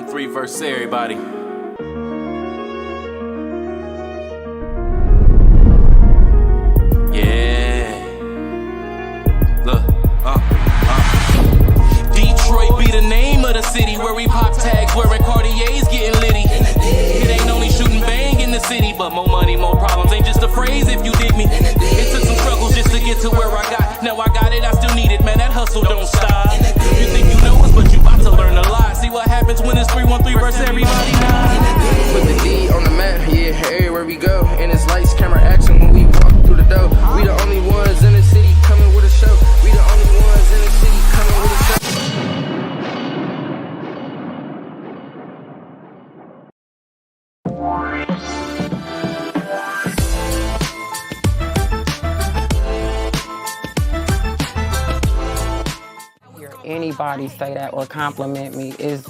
313 versus everybody. Yeah. Look, Detroit be the name of the city where we pop tags, wearing Cartiers, getting litty. It ain't only shooting bang in the city, but more money, more problems. Ain't just a phrase if you dig me. It took some struggles just to get to where I got. Now I got it, I still need it, man. That hustle don't stop. You think you know us, but you about to learn a lot. See what happens when it's 313 versus everybody now. Put the D on the map, yeah, everywhere we go. And it's lights, camera, action when we walk through the door. We the only ones in the city coming with a show. We the only ones in the city coming with a show. Anybody say that or compliment me is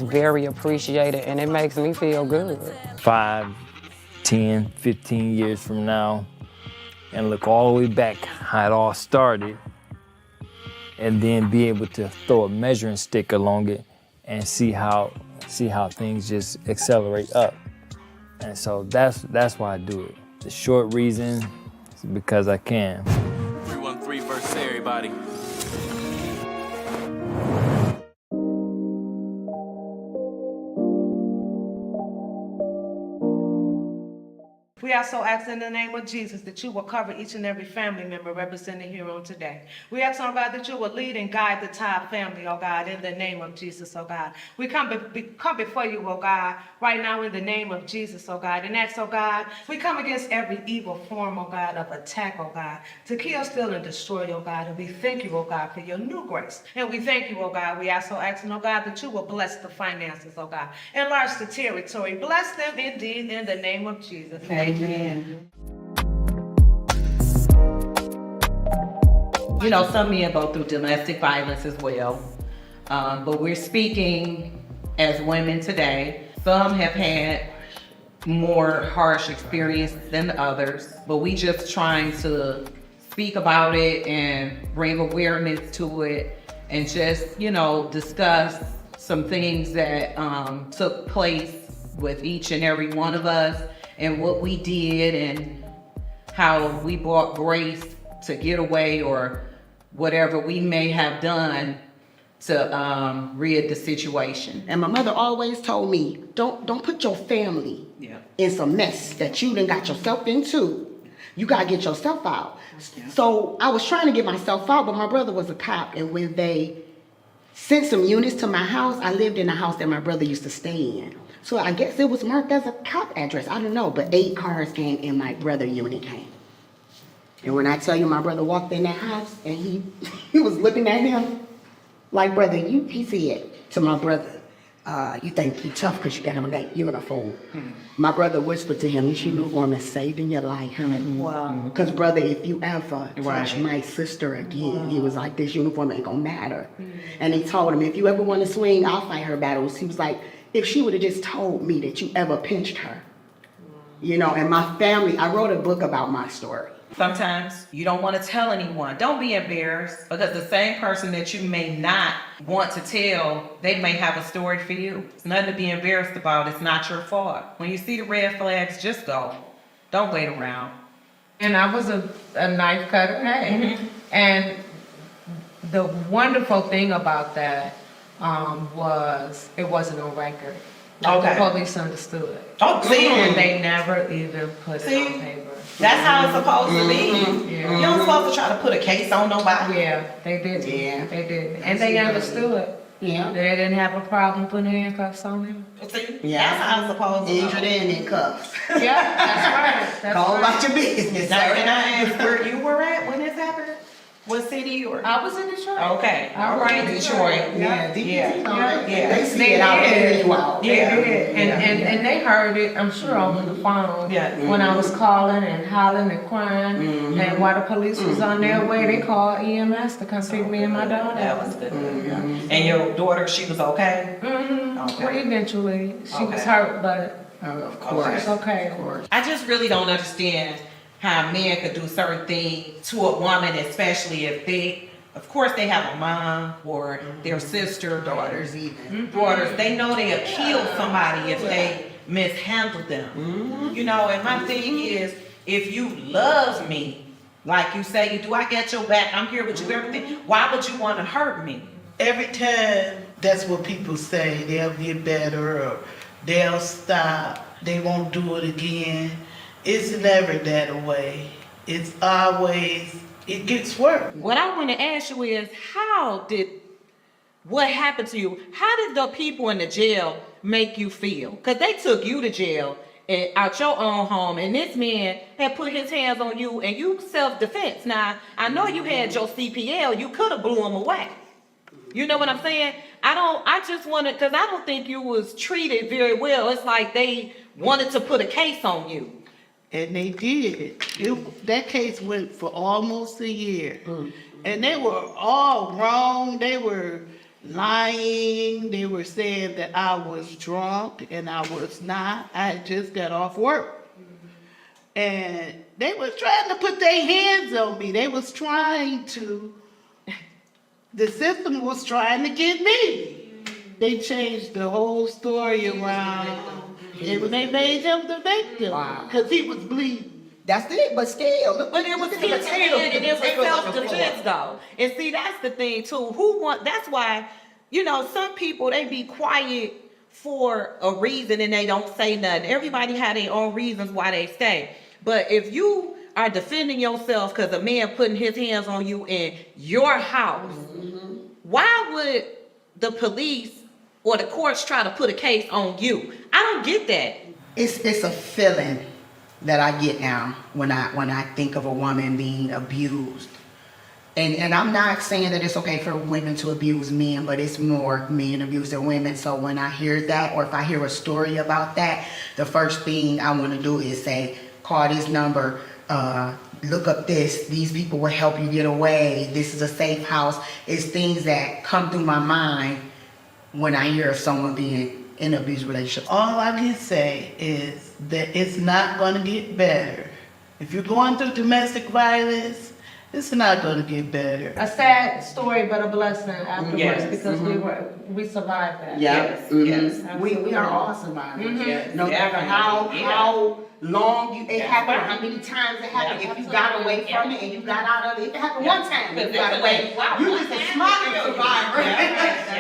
very appreciated, and it makes me feel good. 5, 10, 15 years from now, and look all the way back how it all started, and then be able to throw a measuring stick along it and see how things just accelerate up. And so that's why I do it. The short reason is because I can. 313 versus everybody. We also ask in the name of Jesus that you will cover each and every family member represented here on today. We ask, oh God, that you will lead and guide the Todd family, oh God, in the name of Jesus, oh God. We come before you, oh God, right now in the name of Jesus, oh God, and ask, oh God, we come against every evil form, oh God, of attack, oh God, to kill, steal, and destroy, oh God. And we thank you, oh God, for your new grace. And we thank you, oh God. We also ask, oh God, that you will bless the finances, oh God. Enlarge the territory. Bless them indeed in the name of Jesus. Amen. You know, some men go through domestic violence as well, but we're speaking as women today. Some have had more harsh experience than others, but we just trying to speak about it and bring awareness to it and just, you know, discuss some things that took place with each and every one of us and what we did and how we brought grace to get away or whatever we may have done to rid the situation. And my mother always told me, don't put your family in some mess that you done got yourself into. You gotta get yourself out. So I was trying to get myself out, but my brother was a cop, and when they sent some units to my house, I lived in a house that my brother used to stay in. So I guess it was marked as a cop address. I don't know, but 8 cars came and my brother unit came. And when I tell you my brother walked in that house and he was looking at him like, brother, he said to my brother, you think you tough because you got on that uniform. My brother whispered to him, this uniform is saving your life. Wow. Because brother, if you ever touch my sister again, he was like, this uniform ain't gonna matter. And he told him, if you ever want to swing, I'll fight her battles. He was like, if she would have just told me that you ever pinched her. You know, and my family, I wrote a book about my story. Sometimes you don't want to tell anyone. Don't be embarrassed, because the same person that you may not want to tell, they may have a story for you. It's nothing to be embarrassed about. It's not your fault. When you see the red flags, just go. Don't wait around. And I was a knife cutter, hey. And the wonderful thing about that was it wasn't on record. Like the police understood. Oh, see? And they never even put it on paper. That's how it's supposed to be. Yeah. You don't supposed to try to put a case on nobody. Yeah, they did. Yeah. They did. And they understood. Yeah. They didn't have a problem putting handcuffs on him. See? Yeah. That's how it's supposed to be. Injured and in cuffs. Yeah, that's right. That's Go right. about your business. Now, can I ask where you were at when this happened? What city or? I was in Detroit. Okay. I was in Detroit. Yeah, Yeah. They see it out there. You out. Yeah, and they heard it, I'm sure, over the phone. Yeah. When I was calling and hollering and crying, and while the police was on their way, they called EMS to come pick me and my daughter. That was good. And your daughter, she was okay? Okay. Well, eventually, she was hurt, but Of course. it's okay. Of course. I just really don't understand how men could do certain things to a woman, especially if they of course they have a mom or their sister, Daughters even. daughters. They know they'll kill somebody if they mishandle them. You know, and my thing is, if you love me, like you say you do, I got your back, I'm here with you, everything. Why would you want to hurt me? Every time, that's what people say, they'll get better or they'll stop, they won't do it again. It's never that way. It's always, it gets worse. What I want to ask you is, what happened to you? How did the people in the jail make you feel? Because they took you to jail and out your own home, and this man had put his hands on you, and you self-defense. Now, I know you had your CPL, you could have blew him away. You know what I'm saying? I just wanted, because I don't think you was treated very well. It's like they wanted to put a case on you. And they did. That case went for almost a year. And they were all wrong. They were lying. They were saying that I was drunk, and I was not. I had just got off work. And they were trying to put their hands on me. They was trying to, the system was trying to get me. They changed the whole story around. And they made him the victim because he was bleeding. That's it, but still. But it was his hand and it was self-defense though. And see, that's the thing too. That's why, you know, some people, they be quiet for a reason and they don't say nothing. Everybody have their own reasons why they stay. But if you are defending yourself because a man putting his hands on you in your house, why would the police or the courts try to put a case on you? I don't get that. It's a feeling that I get now when I think of a woman being abused. And I'm not saying that it's okay for women to abuse men, but it's more men abusing women. So when I hear that, or if I hear a story about that, the first thing I want to do is say, call this number, look up this, these people will help you get away, this is a safe house. It's things that come through my mind when I hear of someone being in an abusive relationship. All I can say is that it's not going to get better. If you're going through domestic violence, it's not going to get better. A sad story, but a blessing afterwards because we survived that. Yeah. Yes. We are all survivors. No matter how long it happened, how many times it happened, if you got away from it and you got out of it, it happened one time, you got away. You just a smart survivor.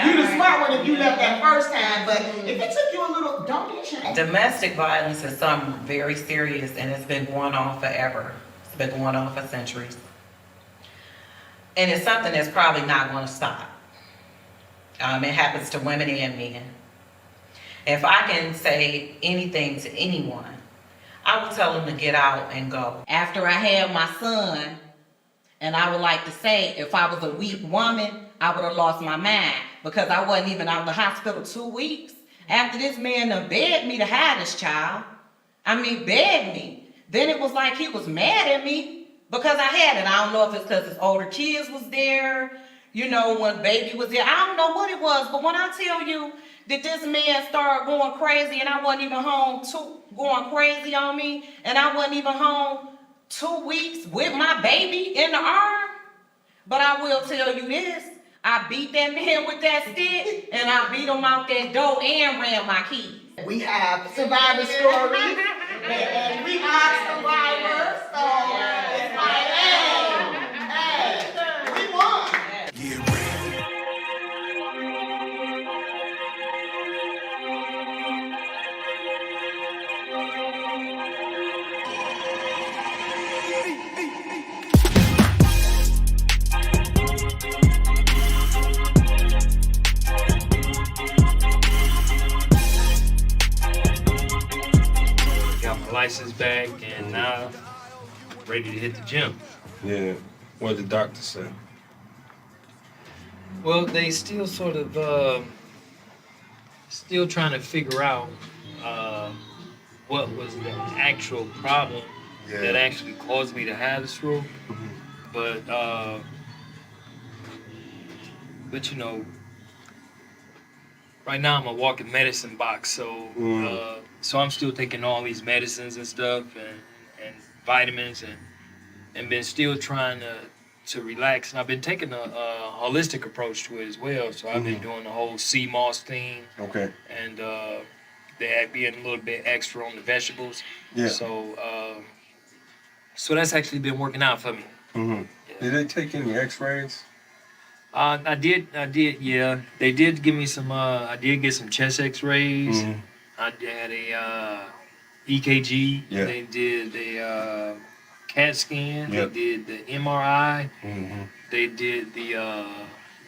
You the smart one if you left that first time, but if it took you a little, don't be ashamed. Domestic violence is something very serious and it's been going on forever. It's been going on for centuries. And it's something that's probably not going to stop. It happens to women and men. If I can say anything to anyone, I would tell them to get out and go. After I had my son, and I would like to say, if I was a weak woman, I would have lost my mind because I wasn't even out of the hospital 2 weeks. After this man done begged me to have this child, begged me. Then it was like he was mad at me because I had it. I don't know if it's because his older kids was there, you know, when baby was there. I don't know what it was, but when I tell you that this man started going crazy and I wasn't even home, going crazy on me, and I wasn't even home 2 weeks with my baby in the arm. But I will tell you this, I beat that man with that stick and I beat him out that door and ran my keys. We have survivor stories, and we are survivors, so it's like, hey, we won. Got my license back and now ready to hit the gym. Yeah, what did the doctor say? Well, they still sort of still trying to figure out what was the actual problem that actually caused me to have the stroke. But you know, right now I'm a walking medicine box, so so I'm still taking all these medicines and stuff and vitamins and been still trying to to relax, and I've been taking a holistic approach to it as well. So I've been doing the whole sea moss thing, Okay. and they being a little bit extra on the vegetables. Yeah. So that's actually been working out for me. Mm-hmm. Did they take any X-rays? I did, yeah. They did give me some. I did get some chest X-rays. Mm-hmm. I had a EKG. Yeah. They did a CAT scan. Yep. They did the MRI. Mm-hmm. They did the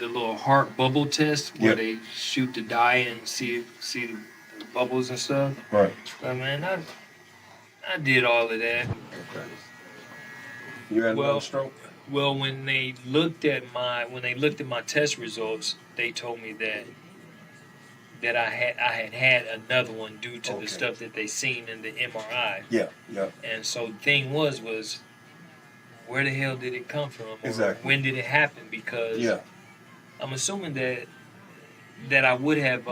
little heart bubble test where Yep. they shoot the dye and see the bubbles and stuff. Right. But man, I did all of that. Okay. You had Well- another stroke? Well, when they looked at my test results, they told me that I had another one due to Okay. the stuff that they seen in the MRI. Yeah. Yeah. And so the thing was where the hell did it come from? Or Exactly. when did it happen? Because Yeah. I'm assuming that I would have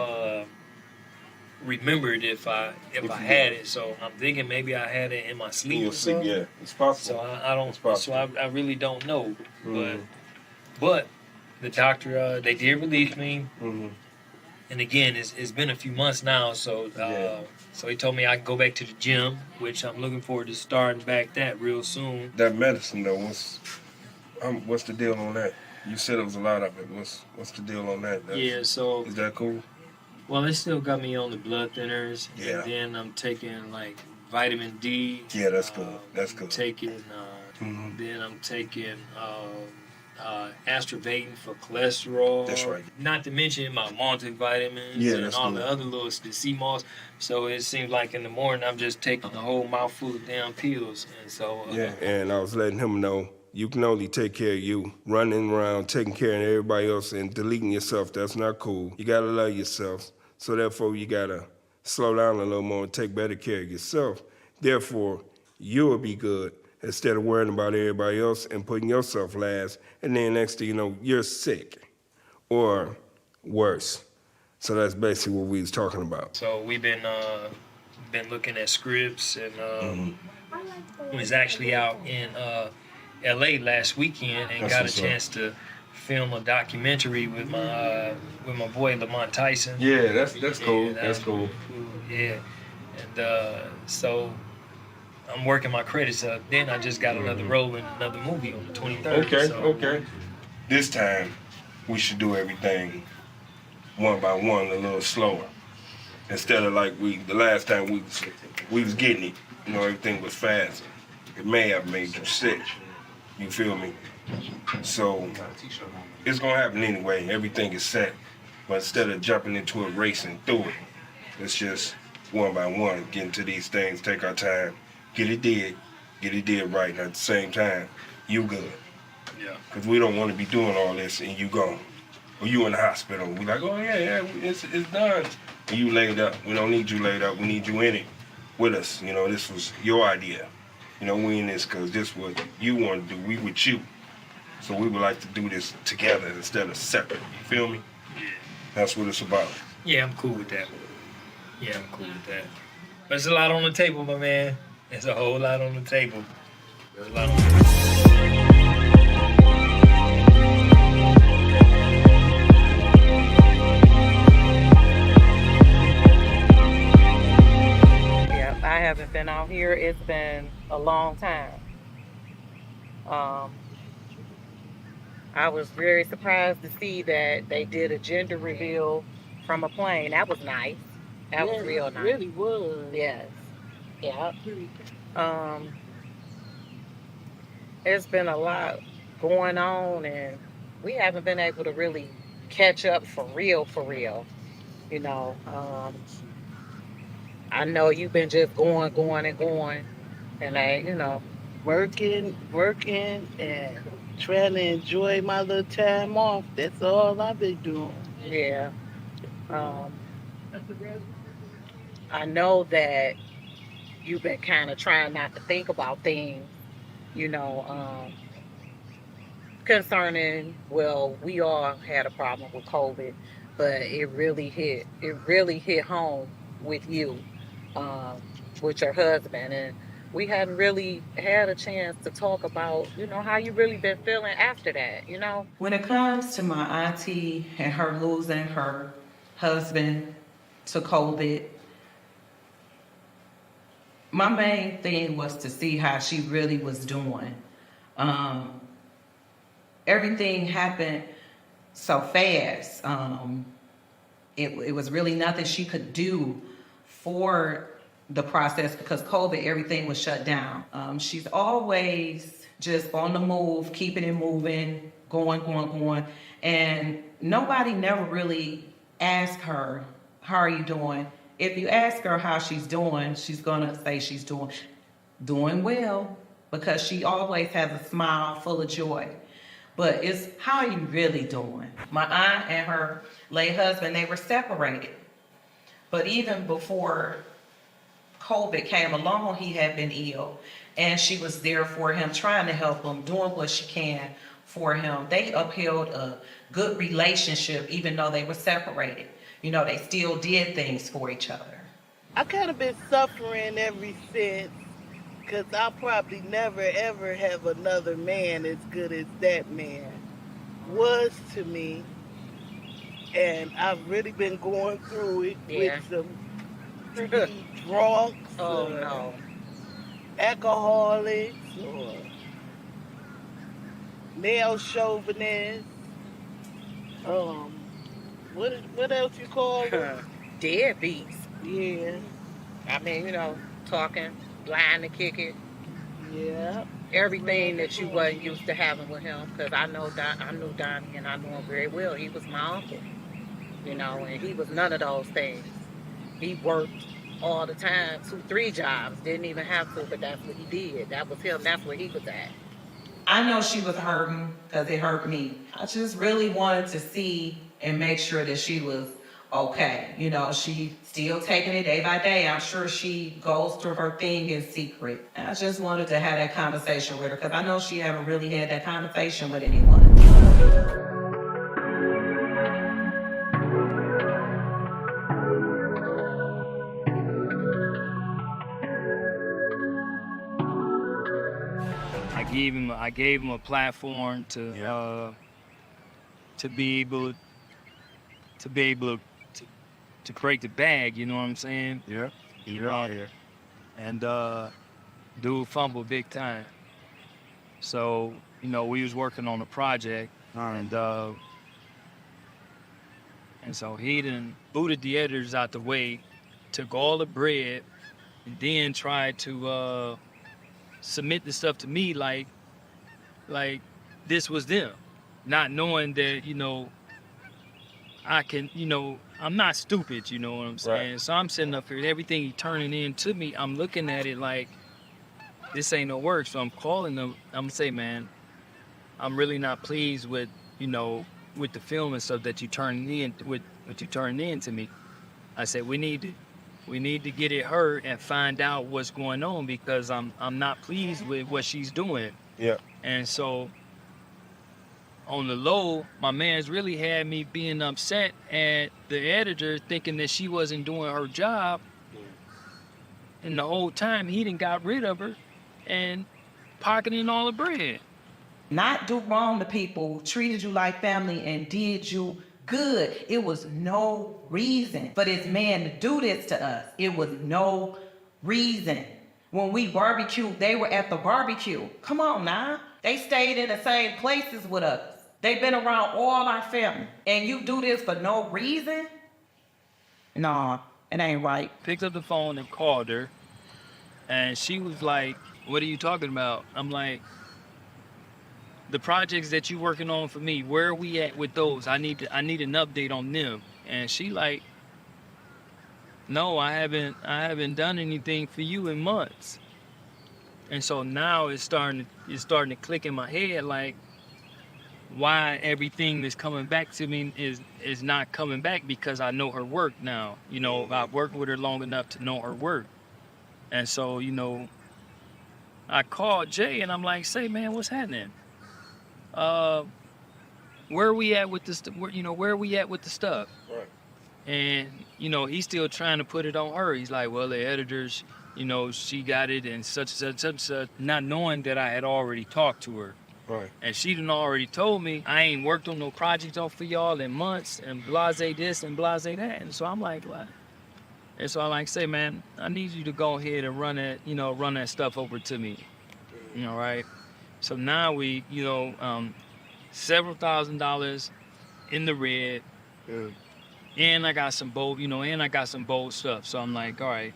remembered if I you had it. So I'm thinking maybe I had it in my sleep. You'll or sleep. something. Yeah. It's possible. So I don't. It's possible. So I really don't know. Mhm. But the doctor they did release me. Mm-hmm. And again, it's been a few months now. So Yeah. so he told me I can go back to the gym, which I'm looking forward to starting back that real soon. That medicine though, what's the deal on that? You said it was a lot of it. What's the deal on that? Yeah. So Is that cool? well, they still got me on the blood thinners. Yeah. And then I'm taking like vitamin D. Yeah, that's cool. That's cool. Taking. Mhm. Then I'm taking Astrovatin for cholesterol. That's right. Not to mention my multivitamins Yeah, and that's all good. the other little the sea moss. So it seems like in the morning I'm just taking a whole mouthful of damn pills, and so Yeah, and I was letting him know you can only take care of you. Running around, taking care of everybody else and deleting yourself, that's not cool. You gotta love yourself. So therefore, you gotta slow down a little more and take better care of yourself. Therefore, you'll be good instead of worrying about everybody else and putting yourself last. And then next thing you know, you're sick or worse. So that's basically what we was talking about. So we've been looking at scripts, and was actually out in L.A. last weekend and That's got a what's up. chance to film a documentary with my boy Lamont Tyson. Yeah, that's cool. Yeah, That's cool. Yeah, and so I'm working my credits up. Then I just got another role in another movie on the 23rd. Okay, so. okay. This time, we should do everything one by one, a little slower. Instead of like the last time we was getting it, you know, everything was fast. It may have made you sick. You feel me? So it's gonna happen anyway. Everything is set. But instead of jumping into it, racing through it, it's just one by one, getting to these things, take our time, get it did right, and at the same time, you good. Yeah. Because we don't want to be doing all this and you gone. Or you in the hospital. We like, oh yeah, it's done. And you laid up. We don't need you laid up. We need you in it with us. You know, this was your idea. You know, we in this because this what you want to do. We with you. So we would like to do this together instead of separate. You feel me? That's what it's about. Yeah, I'm cool with that. Yeah, I'm cool with that. But there's a lot on the table, my man. There's a whole lot on the table. There's a lot on the table. Yeah, I haven't been out here. It's been a long time. I was very surprised to see that they did a gender reveal from a plane. That was nice. That was real nice. Really was. Yes. Yeah. It's been a lot going on, and we haven't been able to really catch up for real. You know, I know you've been just going, and Working, and trying to enjoy my little time off. That's all I've been doing. yeah. I know that you've been kind of trying not to think about things, concerning, well, we all had a problem with COVID, but it really hit home with you, with your husband. And we hadn't really had a chance to talk about, how you really been feeling after that. When it comes to my auntie and her losing her husband to COVID, my main thing was to see how she really was doing. Everything happened so fast. It was really nothing she could do for the process because COVID, everything was shut down. She's always just on the move, keeping it moving, going. And nobody never really asked her, how are you doing? If you ask her how she's doing, she's gonna say she's doing well because she always has a smile full of joy. But it's how are you really doing? My aunt and her late husband, they were separated. But even before COVID came along, he had been ill. And she was there for him, trying to help him, doing what she can for him. They upheld a good relationship, even though they were separated. They still did things for each other. I kind of been suffering ever since, because I'll probably never ever have another man as good as that man was to me. And I've really been going through it with some drunks, no. alcoholics, or male chauvinists. What else you call them? Deadbeats. Yeah. I mean, talking, lying to kick it. Yeah. Everything that you wasn't used to having with him, because I knew Donnie and I knew him very well. He was my uncle, and he was none of those things. He worked all the time, 2, 3 jobs, didn't even have to, but that's what he did. That was him, that's where he was at. I know she was hurting because it hurt me. I just really wanted to see and make sure that she was okay. She still taking it day by day. I'm sure she goes through her thing in secret. And I just wanted to have that conversation with her because I know she haven't really had that conversation with anyone. I gave him a platform to be able to break the bag, you know what I'm saying? Yeah. You're out here. And dude fumbled big time. So, we was working on a project and so he done booted the editors out the way, took all the bread, and then tried to submit the stuff to me like this was them, not knowing that, I can, I'm not stupid, you know what I'm saying? Right. So I'm sitting up here, everything he turning in to me, I'm looking at it like, this ain't no work. So I'm calling them, I'm gonna say, man, I'm really not pleased with, with the film and stuff that you turning in, with what you turning in to me. I said, we need to get it heard and find out what's going on because I'm not pleased with what she's doing. Yeah. And so on the low, my man's really had me being upset at the editor thinking that she wasn't doing her job. And the whole time he done got rid of her and pocketing all the bread. Not do wrong to people, treated you like family and did you good. It was no reason for this man to do this to us. It was no reason. When we barbecued, they were at the barbecue. Come on now. They stayed in the same places with us. They've been around all our family. And you do this for no reason? Nah, it ain't right. Picked up the phone and called her. And she was like, what are you talking about? I'm like, the projects that you working on for me, where are we at with those? I need an update on them. And she like, no, I haven't done anything for you in months. And so now it's starting to click in my head like why everything that's coming back to me is not coming back because I know her work now. I've worked with her long enough to know her work. And so, I called Jay and I'm like, say, man, what's happening? Where are we at with this? Where are we at with the stuff? Right. And, he's still trying to put it on her. He's like, well, the editors, you know, she got it and such and such, not knowing that I had already talked to her. Right. And she done already told me I ain't worked on no projects off for y'all in months and blase this and blase that. And so I'm like, what? And so I like say, man, I need you to go ahead and run that stuff over to me. You know, right? So now we, you know, several $1,000s in the red. Yeah. And I got some bold stuff. So I'm like, all right,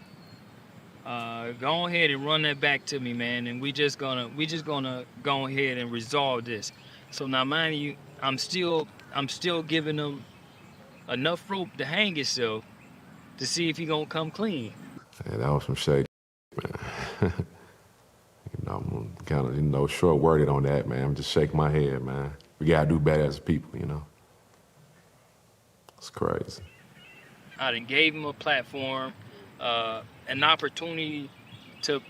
go ahead and run that back to me, man. And we just gonna go ahead and resolve this. So now, mind you, I'm still giving him enough rope to hang himself to see if he gonna come clean. Yeah, that was some shady, man. You know, I'm kind of, you know, short-worded on that, man. I'm just shaking my head, man. We gotta do better as people, you know. It's crazy. I done gave him a platform, an opportunity to.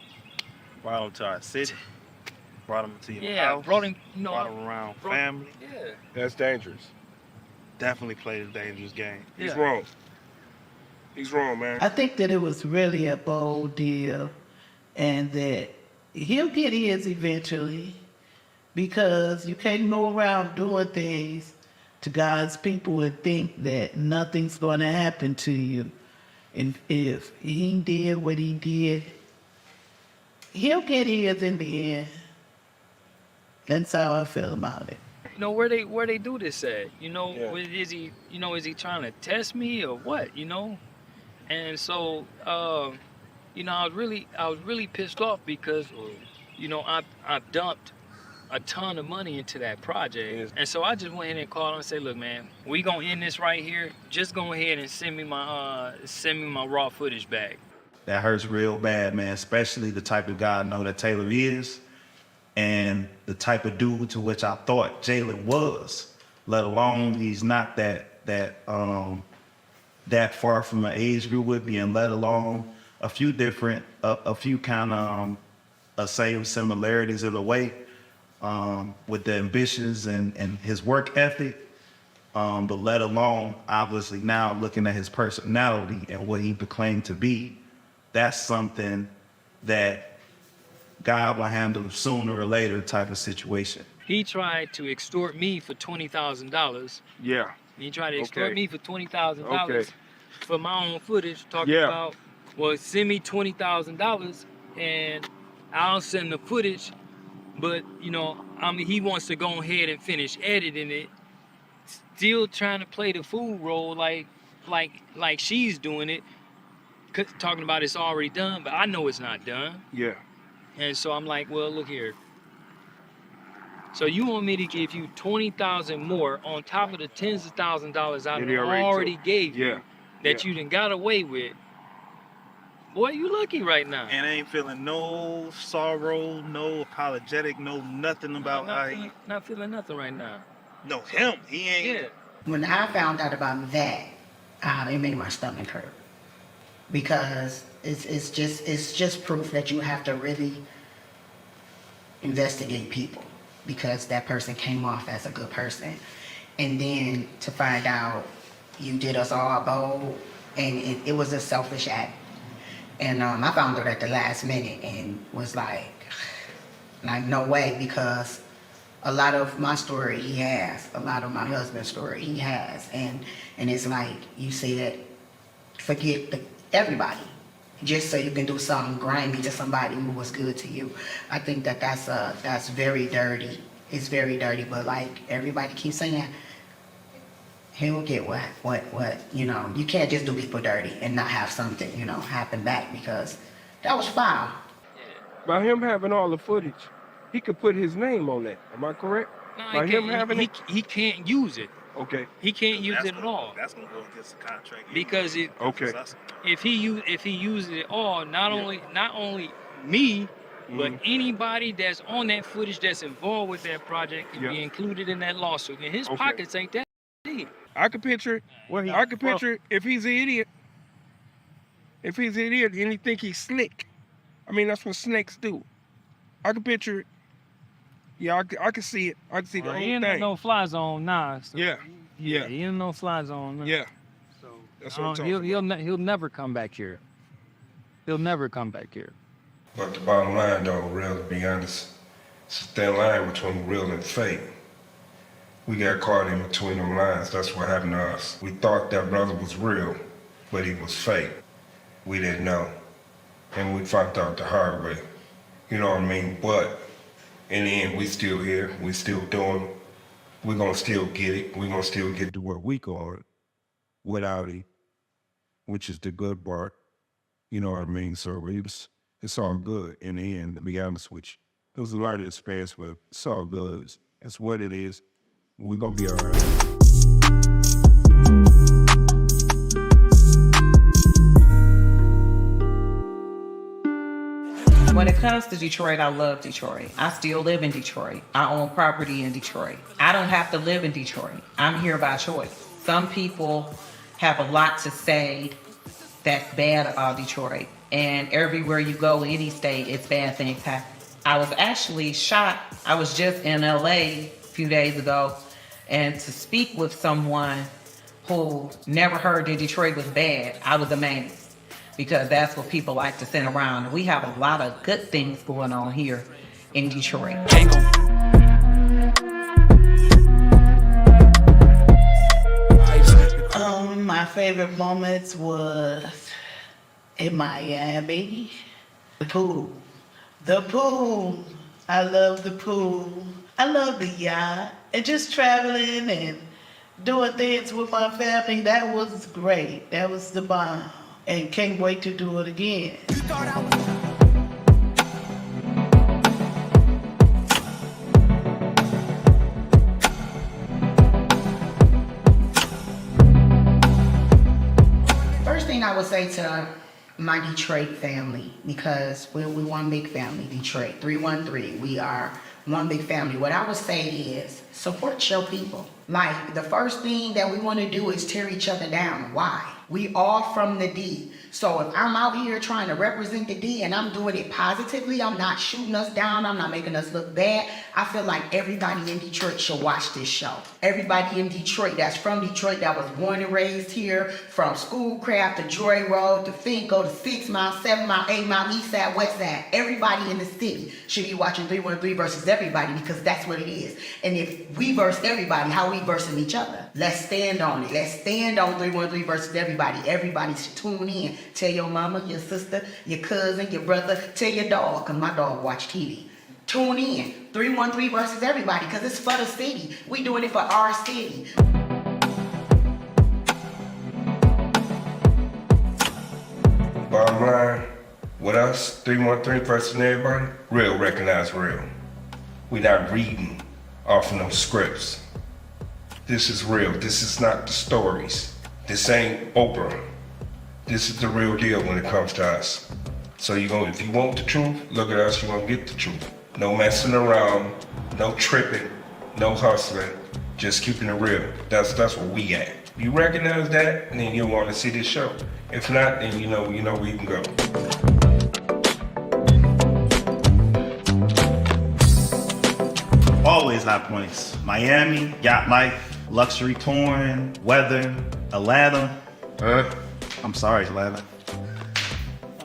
Brought him to our city. Brought him to your Yeah, house. brought him, you know, Brought him around family. Yeah. That's dangerous. Definitely played a dangerous game. He's wrong. He's wrong, man. I think that it was really a bold deal and that he'll get his eventually because you can't go around doing things to God's people and think that nothing's going to happen to you. And if he did what he did, he'll get his in the end. That's how I feel about it. You know, where they do this at? You know, is he trying to test me or what? You know, and so you know, I was really pissed off because, you know, I've dumped a ton of money into that project, and so I just went in and called him and said, look, man, we gonna end this right here. Just go ahead and send me my raw footage back. That hurts real bad, man, especially the type of guy I know that Taylor is and the type of dude to which I thought Jalen was, let alone he's not that far from an age group with me, and let alone a few kind of same similarities in a way with the ambitions and his work ethic, but let alone obviously now looking at his personality and what he proclaimed to be, that's something that God will handle sooner or later type of situation. He tried to extort me for $20,000. Yeah. He tried to extort me for $20,000 for my own footage, talking about, well, send me $20,000 and I'll send the footage, but, you know, he wants to go ahead and finish editing it, still trying to play the fool role like she's doing it, talking about it's already done, but I know it's not done. Yeah. And so I'm like, well, look here. So you want me to give you $20,000 more on top of the tens of thousands of dollars I already gave you that you done got away with? Boy, you lucky right now. And I ain't feeling no sorrow, no apologetic, no nothing about not feeling nothing right now. No, him. He ain't. Yeah. When I found out about that, it made my stomach hurt because it's just proof that you have to really investigate people, because that person came off as a good person, and then to find out you did us all bold, and it was a selfish act. And I found out at the last minute and was like no way, because a lot of my story he has, a lot of my husband's story he has, and it's like you said, forget everybody just so you can do something grimy to somebody who was good to you. I think that's very dirty. It's very dirty, but like everybody keeps saying, he'll get what, you know, you can't just do people dirty and not have something, you know, happen back, because that was foul. By him having all the footage, he could put his name on that. Am I correct? No, he can't use it. Okay. He can't use it at all. That's gonna go against the contract. Because if he uses it all, not only me, but anybody that's on that footage that's involved with that project can be included in that lawsuit. And his pockets ain't that deep. I could picture it. I could picture it if he's an idiot. If he's an idiot and he think he's slick. I mean, that's what snakes do. I could picture it. Yeah, I can see it. I can see the whole He thing. ain't no fly zone now. So Yeah. He ain't no fly zone. Now. Yeah. So that's what I'm talking about. He'll never come back here. he'll never come back here. But the bottom line, though, real, to be honest, it's a thin line between real and fake. We got caught in between them lines. That's what happened to us. We thought that brother was real, but he was fake. We didn't know. And we found out the hard way. You know what I mean? But in the end, we still here. We still doing it. We're going to still get it. We're going to still get to where we going without it, which is the good part. You know what I mean? So it's all good in the end, to be honest with you. There was a lot of experience, but it's all good. That's what it is. We're going to be all right. When it comes to Detroit, I love Detroit. I still live in Detroit. I own property in Detroit. I don't have to live in Detroit. I'm here by choice. Some people have a lot to say that's bad about Detroit. And everywhere you go, any state, it's bad things happen. I was actually shocked. I was just in LA a few days ago, and to speak with someone who never heard that Detroit was bad, I was amazed. Because that's what people like to send around. We have a lot of good things going on here in Detroit. My favorite moments was in Miami. The pool. The pool. I love the pool. I love the yacht. And just traveling and doing things with my family, that was great. That was the bomb. And can't wait to do it again. First thing I would say to my Detroit family, because we're one big family, Detroit, 313, we are one big family. What I would say is support your people. Like, the first thing that we want to do is tear each other down. Why? We all from the D. So if I'm out here trying to represent the D and I'm doing it positively, I'm not shooting us down, I'm not making us look bad, I feel like everybody in Detroit should watch this show. Everybody in Detroit that's from Detroit, that was born and raised here, from Schoolcraft to Joy Road to Finco to 6 Mile, 7 Mile, 8 Mile, East Side, West Side. Everybody in the city should be watching 313 versus everybody, because that's what it is. And if we verse everybody, how we versing each other? Let's stand on it. Let's stand on 313 versus everybody. Everybody should tune in. Tell your mama, your sister, your cousin, your brother, tell your dog, because my dog watch TV. Tune in. 313 versus everybody, because it's for the city. We doing it for our city. Bottom line, with us, 313 versus everybody, real recognize real. We're not reading off of no scripts. This is real. This is not the stories. This ain't Oprah. This is the real deal when it comes to us. So if you want the truth, look at us, you're gonna get the truth. No messing around, no tripping, no hustling, just keeping it real. That's where we at. If you recognize that, then you'll want to see this show. If not, then you know where you can go. Always high points. Miami, yacht life, luxury touring, weather, Atlanta. I'm sorry, Atlanta.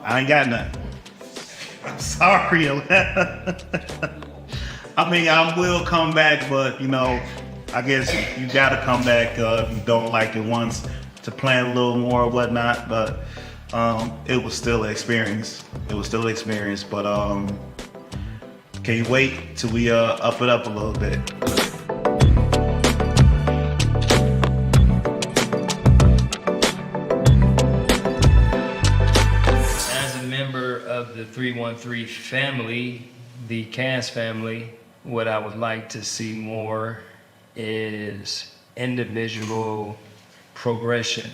I ain't got nothing. I'm sorry, Atlanta. I mean, I will come back, but I guess you gotta come back if you don't like it once to plan a little more or whatnot. But it was still an experience. But can you wait till we up it up a little bit? Of the 313 family, the Cass family, what I would like to see more is individual progression.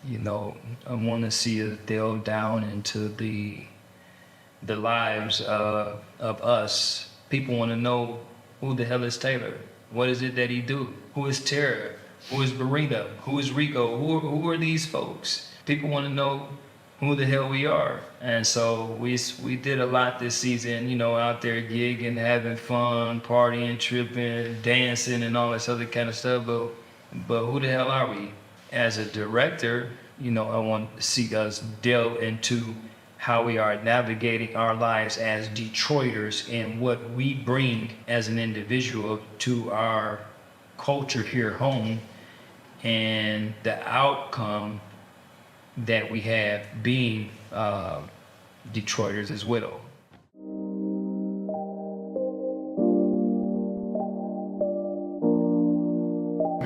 I want to see us delve down into the lives of us. People want to know, who the hell is Taylor? What is it that he do? Who is Tara? Who is Barita? Who is Rico? Who are these folks? People want to know who the hell we are. And so we did a lot this season, out there gigging, having fun, partying, tripping, dancing, and all this other kind of stuff. But who the hell are we? As a director, I want to see us delve into how we are navigating our lives as Detroiters and what we bring as an individual to our culture here home, and the outcome that we have being Detroiters as well.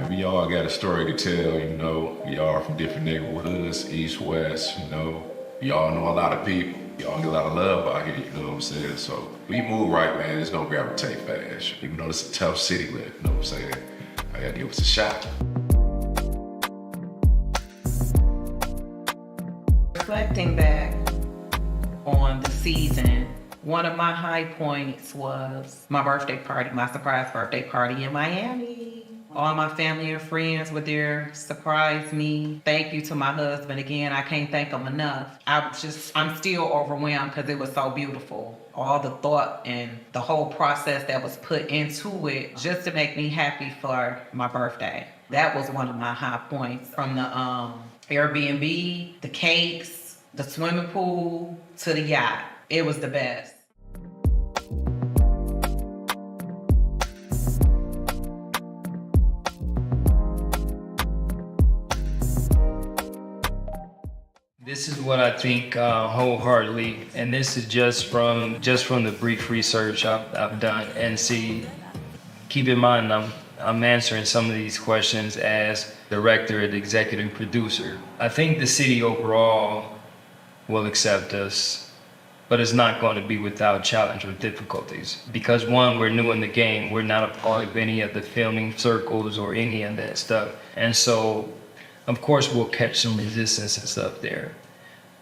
We all got a story to tell, you know. We all from different neighborhoods, east, west, you know. We all know a lot of people. We all get a lot of love out here, you know what I'm saying? So we move right, man, it's gonna gravitate fast. Even though it's a tough city, you know what I'm saying? I gotta give us a shot. Reflecting back on the season, one of my high points was my birthday party, my surprise birthday party in Miami. All my family and friends were there, surprised me. Thank you to my husband again. I can't thank him enough. I'm still overwhelmed because it was so beautiful. All the thought and the whole process that was put into it just to make me happy for my birthday. That was one of my high points. From the Airbnb, the cakes, the swimming pool, to the yacht. It was the best. This is what I think wholeheartedly, and this is just from the brief research I've done. And see, keep in mind, I'm answering some of these questions as director and executive producer. I think the city overall will accept us, but it's not going to be without challenge or difficulties. Because one, we're new in the game. We're not a part of any of the filming circles or any of that stuff. And so, of course, we'll catch some resistance and stuff there.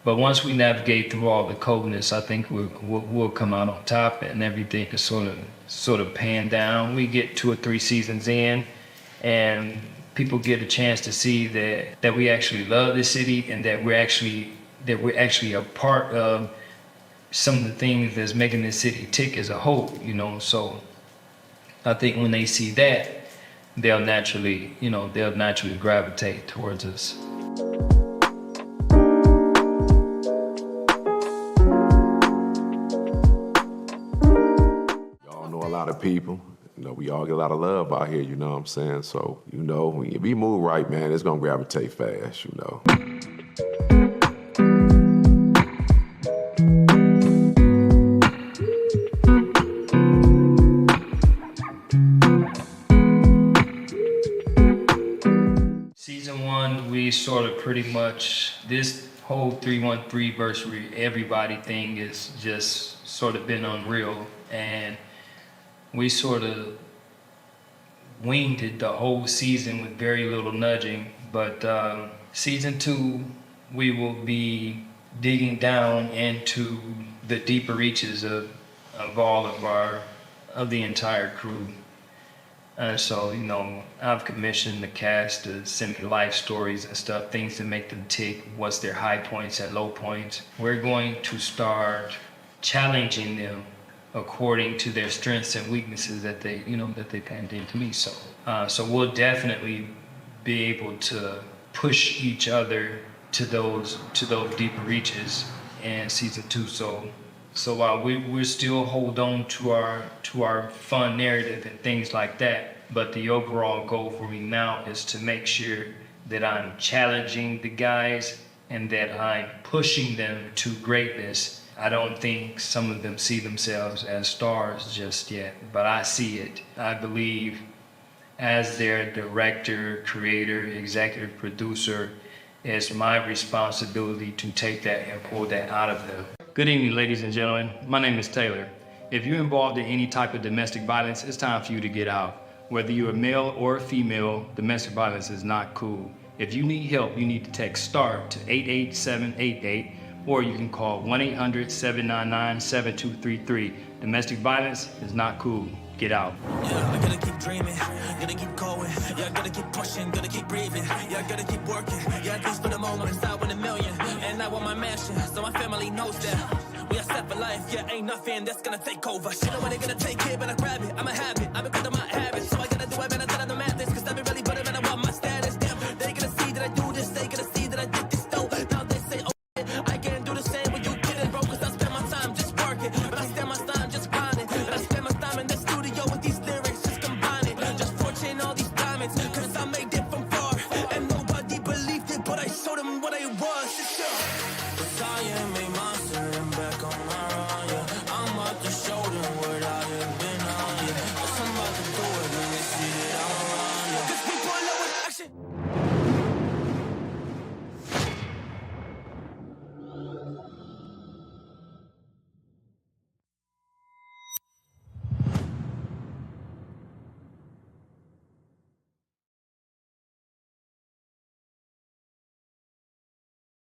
But once we navigate through all the coldness, I think we'll come out on top, and everything is sort of pan down. We get 2 or 3 seasons in, and people get a chance to see that we actually love the city, and that we're actually a part of some of the things that's making this city tick as a whole, you know. So I think when they see that, they'll naturally gravitate towards us. Y'all know a lot of people. You know, we all get a lot of love out here, you know what I'm saying? So, you know, when we move right, man, it's gonna gravitate fast, you know. Season 1, we sort of pretty much, this whole 313 versary, everybody thing is just sort of been unreal. And we sort of winged it the whole season with very little nudging. But season 2, we will be digging down into the deeper reaches of all of the entire crew. And so, you know, I've commissioned the cast to send me life stories and stuff, things to make them tick, what's their high points and low points. We're going to start challenging them according to their strengths and weaknesses that they panned into me. So we'll definitely be able to push each other to those deeper reaches in season 2. So while we're still hold on to our fun narrative and things like that, but the overall goal for me now is to make sure that I'm challenging the guys and that I'm pushing them to greatness. I don't think some of them see themselves as stars just yet, but I see it. I believe as their director, creator, executive producer, it's my responsibility to take that and pull that out of them. Good evening, ladies and gentlemen. My name is Taylor. If you're involved in any type of domestic violence, it's time for you to get out. Whether you're a male or a female, domestic violence is not cool. If you need help, you need to text START to 88788, or you can call 1-800-799-7233. Domestic violence is not cool. Get out. Yeah, I gotta keep dreaming, gotta keep going. Yeah, I gotta keep pushing, gotta keep breathing. Yeah, I gotta keep working. Yeah, at least for the moment, it's out with a million. And I want my mansion, so my family knows that we are set for life. Yeah, ain't nothing that's gonna take over. Shit, know when they gonna take it, but I grab it. I'm a habit, I've been good on my habits. So I gotta do it, man, I tell them to map this. Cause I've been really better, man, I want my status. Damn, they gonna see that I do this, they gonna see that I did this though. Now they say, oh, I can't do the same when you did it. limits. Cause I made them